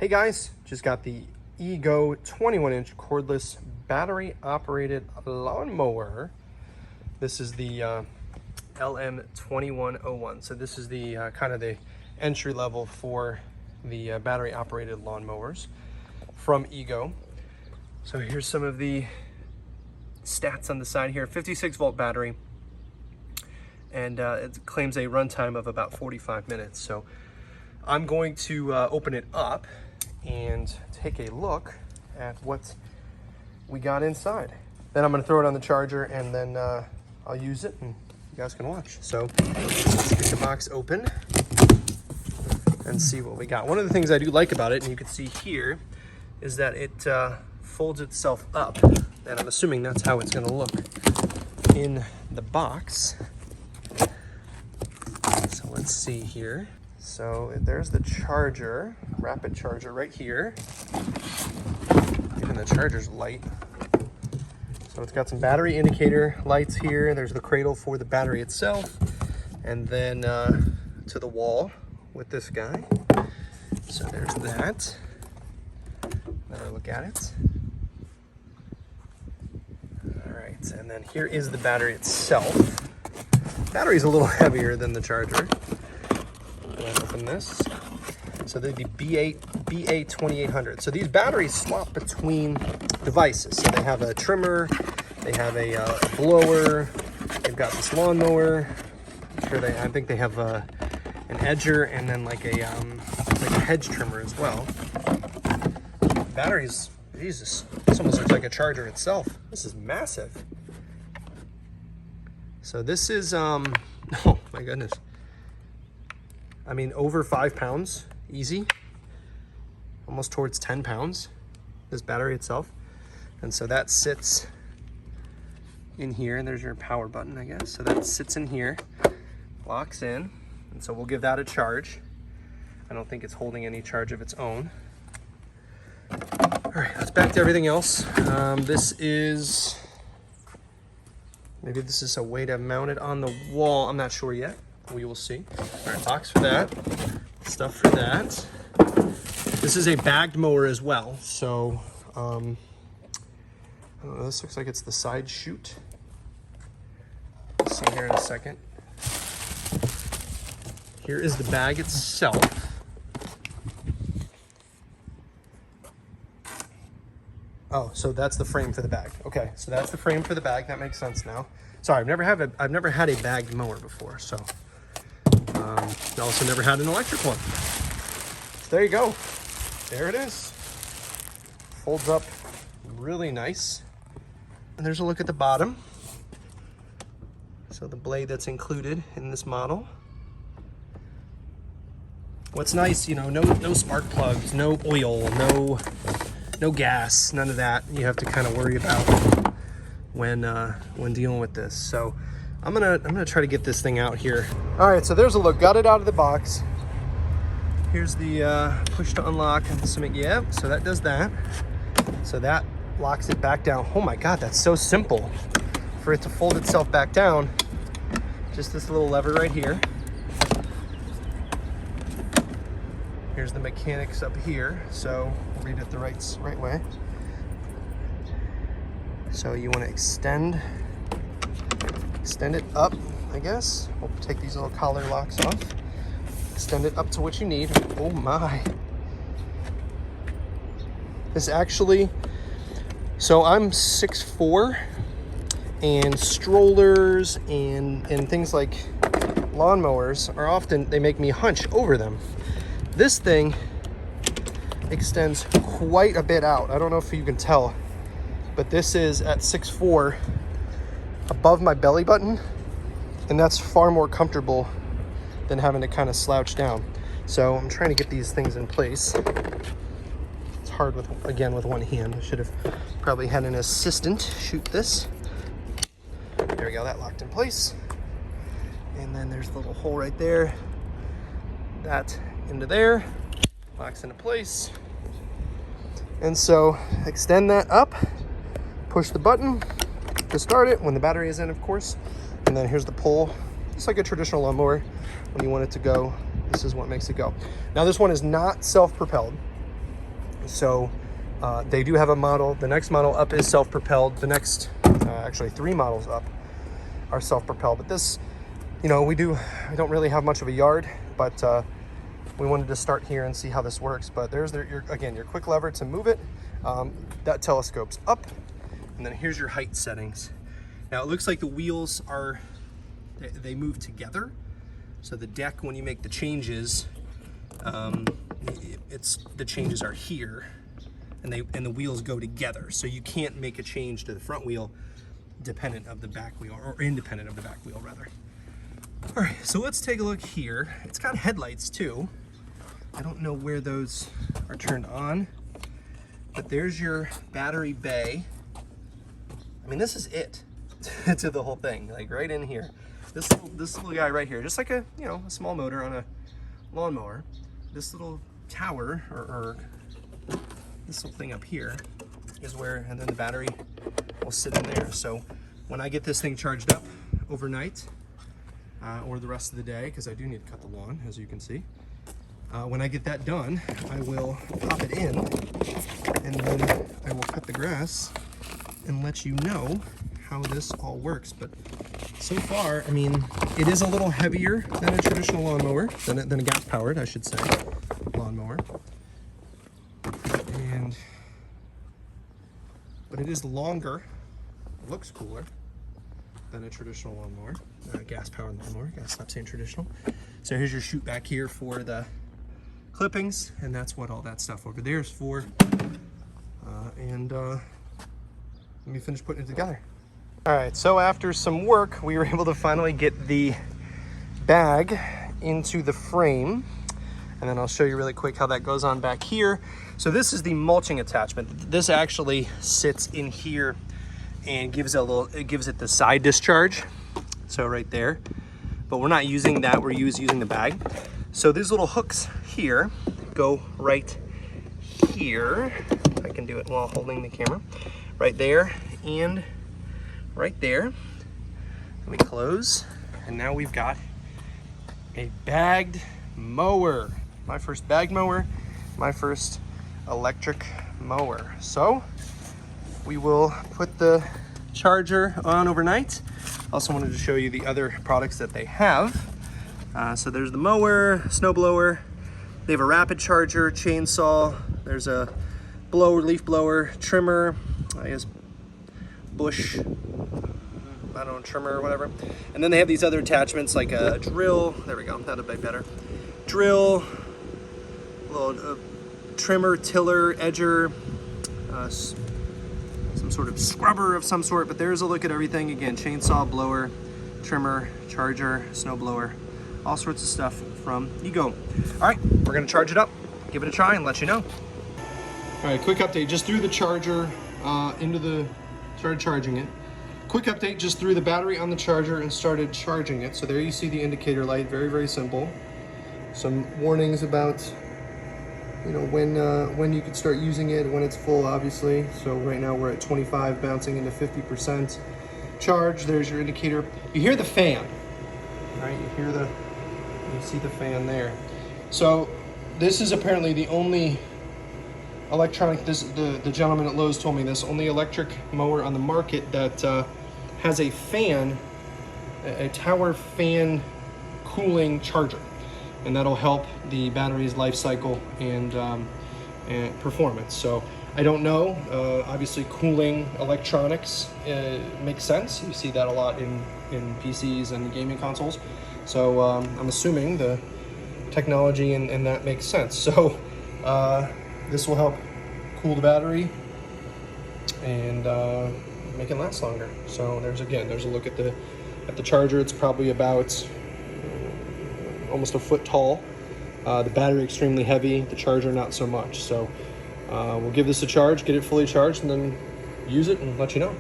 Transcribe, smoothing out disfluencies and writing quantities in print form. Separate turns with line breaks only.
Hey guys, just got the EGO 21-inch cordless battery operated lawnmower. This is the LM2101. So this is the kind of the entry level for the battery operated lawnmowers from EGO. So here's some of the stats on the side here. 56 volt battery, and it claims a runtime of about 45 minutes. So I'm going to open it up and take a look at what we got inside. Then I'm going to throw it on the charger, and then I'll use it and you guys can watch. So let's get the box open and see what we got. One of the things I do like about it, and you can see here, is that it folds itself up, and I'm assuming that's how it's going to look in the box. So let's see here. So there's the charger, rapid charger right here. Even the charger's light. So it's got some battery indicator lights here. There's the cradle for the battery itself. And then to the wall with this guy. So there's that. Another look at it. All right, and then here is the battery itself. Battery's a little heavier than the charger. Open this. So they'd be BA2800. So these batteries swap between devices. So they have a trimmer, they have a blower, they've got this lawnmower. I think they have an edger, and then like a hedge trimmer as well. Batteries, Jesus, this almost looks like a charger itself. This is massive. So this is oh my goodness. I mean, over 5 pounds, easy. Almost towards 10 pounds, this battery itself. And so that sits in here, and there's your power button, I guess. So that sits in here, locks in, and so we'll give that a charge. I don't think it's holding any charge of its own. All right, let's back to everything else. Maybe this is a way to mount it on the wall. I'm not sure yet. We will see. All right, box for that, stuff for that. This is a bagged mower as well. So, I don't know, this looks like it's the side chute. We'll see here in a second. Here is the bag itself. Oh, so that's the frame for the bag. Okay, so that's the frame for the bag. That makes sense now. Sorry, I've never had a bagged mower before, so. I also never had an electric one. So there you go. There it is. Folds up really nice. And there's a look at the bottom. So the blade that's included in this model. What's nice, you know, no spark plugs, no oil, no gas, none of that you have to kind of worry about when dealing with this. So I'm gonna try to get this thing out here. All right, so there's a look. Got it out of the box. Here's the push to unlock. I'm assuming, yeah. So that does that. So that locks it back down. Oh my God, that's so simple for it to fold itself back down. Just this little lever right here. Here's the mechanics up here. So read it the right way. So you want to extend it up, I guess. We'll take these little collar locks off. Extend it up to what you need. Oh my. This actually, so I'm 6'4", and strollers and things like lawnmowers are often, they make me hunch over them. This thing extends quite a bit out. I don't know if you can tell, but this is at 6'4", above my belly button, and that's far more comfortable than having to kind of slouch down. So I'm trying to get these things in place. It's hard with one hand. I should have probably had an assistant shoot this. There we go, that locked in place. And then there's the little hole right there. That into there, locks into place. And so extend that up, push the button to start it when the battery is in, of course. And then here's the pull, just like a traditional lawnmower. When you want it to go, this is what makes it go. Now this one is not self-propelled. So they do have a model. The next model up is self-propelled. The next, actually 3 models up are self-propelled. But this, you know, we don't really have much of a yard, but we wanted to start here and see how this works. But there's your quick lever to move it. That telescopes up, and then here's your height settings. Now it looks like the wheels they move together. So the deck, when you make the changes, the changes are here, and the wheels go together. So you can't make a change to the front wheel dependent of the back wheel, or independent of the back wheel rather. All right, so let's take a look here. It's got headlights too. I don't know where those are turned on, but there's your battery bay. I mean, this is it to the whole thing, like right in here. This little guy right here, just like a small motor on a lawnmower. This little tower or this little thing up here is where, and then the battery will sit in there. So when I get this thing charged up overnight, or the rest of the day, because I do need to cut the lawn, as you can see. When I get that done, I will pop it in, and then I will cut the grass and let you know how this all works. But so far, I mean, it is a little heavier than a traditional lawnmower, than a gas-powered, I should say, lawnmower. But it is longer, looks cooler than a traditional lawnmower, gas-powered lawnmower. Gotta stop saying traditional. So here's your chute back here for the clippings, and that's what all that stuff over there is for. Let me finish putting it together. All right, so after some work, we were able to finally get the bag into the frame, and then I'll show you really quick how that goes on back here. So this is the mulching attachment. This actually sits in here and gives it the side discharge, so right there. But we're not using that, we're using the bag. So these little hooks here go right here. If I can do it while holding the camera. Right there and right there. Let me close. And now we've got a bagged mower. My first bagged mower, my first electric mower. So we will put the charger on overnight. Also wanted to show you the other products that they have. So there's the mower, snow blower. They have a rapid charger, chainsaw. There's a blower, leaf blower, trimmer, I guess bush, I don't know, trimmer or whatever. And then they have these other attachments like a drill. There we go, that'll be better. Drill, little trimmer, tiller, edger, some sort of scrubber of some sort, but there's a look at everything. Again, chainsaw, blower, trimmer, charger, snow blower, all sorts of stuff from EGO. All right, we're gonna charge it up, give it a try and let you know. All right, quick update, just threw the charger started charging it. Quick update, just threw the battery on the charger and started charging it. So there you see the indicator light, very, very simple. Some warnings about, when you could start using it, when it's full, obviously. So right now we're at 25, bouncing into 50% charge. There's your indicator. You hear the fan, right? You see the fan there. So this is apparently the only electronic, the gentleman at Lowe's told me this, only electric mower on the market that has a fan, a tower fan cooling charger. And that'll help the battery's life cycle and performance. So I don't know, obviously cooling electronics makes sense. You see that a lot in PCs and gaming consoles. So I'm assuming the technology and that makes sense. So this will help cool the battery and make it last longer. So there's a look at the charger. It's probably about almost a foot tall. The battery extremely heavy, the charger not so much. So we'll give this a charge, get it fully charged, and then use it and let you know.